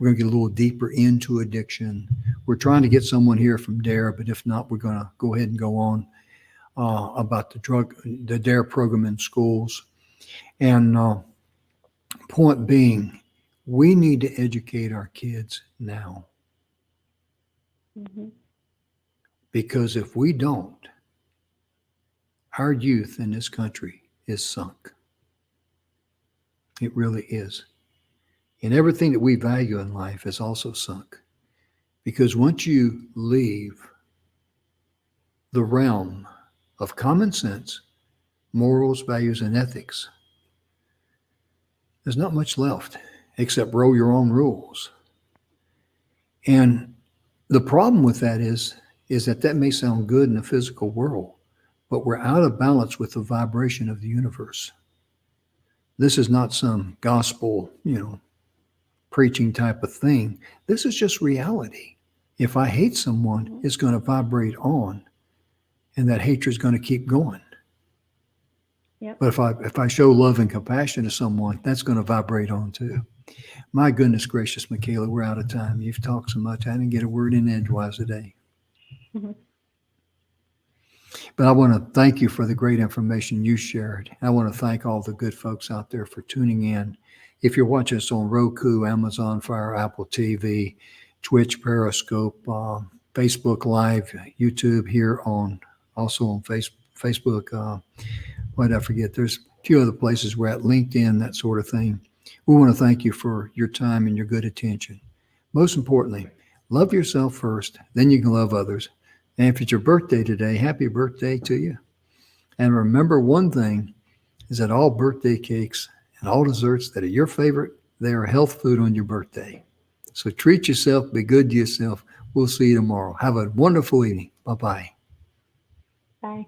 going to get a little deeper into addiction. We're trying to get someone here from DARE, but if not, we're going to go ahead and go on about the DARE program in schools. And point being, we need to educate our kids now, Mhm. because if we don't, our youth in this country is sunk. It really is. And everything that we value in life is also sunk. Because once you leave the realm of common sense, morals, values, and ethics, there's not much left except roll your own rules. And the problem with that is that may sound good in the physical world, but we're out of balance with the vibration of the universe. This is not some gospel, preaching type of thing. This is just reality. If I hate someone, Mhm. it's going to vibrate on, and that hatred is going to keep going. Yep. But if I show love and compassion to someone, that's going to vibrate on too. My goodness gracious, Mikayla, we're out of time. You've talked so much. I didn't get a word in edgewise today. Mhm. But I want to thank you for the great information you shared. I want to thank all the good folks out there for tuning in. If you're watching us on Roku, Amazon Fire, Apple TV, Twitch, Periscope, Facebook Live, YouTube here also on Facebook. What did I forget? There's a few other places we're at, LinkedIn, that sort of thing. We want to thank you for your time and your good attention. Most importantly, love yourself first, then you can love others. And if it's your birthday today, happy birthday to you. And remember one thing is that all birthday cakes and all desserts that are your favorite, they are health food on your birthday. So treat yourself, be good to yourself. We'll see you tomorrow. Have a wonderful evening. Bye-bye. Bye.